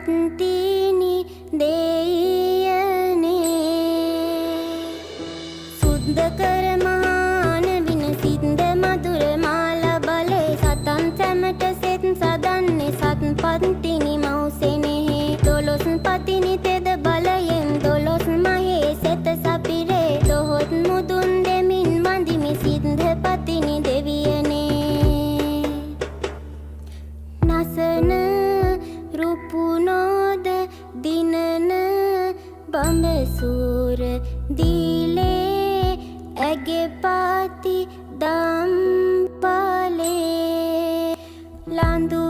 පත්තිනි දෙයනේ සුද්ධ කර මහාන වින සින්ද මధుර මාලා බලේ සතන් සැමට සෙත් සදන්නේ සත් පත්තිනි මෞසෙනෙහි දොළොස් පතිනි තෙද බලයෙන් දොළොස් මහේ සෙත සපිරේ දොහොත් මුදුන් දෙමින් වඳිමි සින්ද පතිනි දෙවියනේ නසන රුපුනෝද දිනන බඹසූර දීලේ ඇගේ පාති දම්පාලේ ලඳු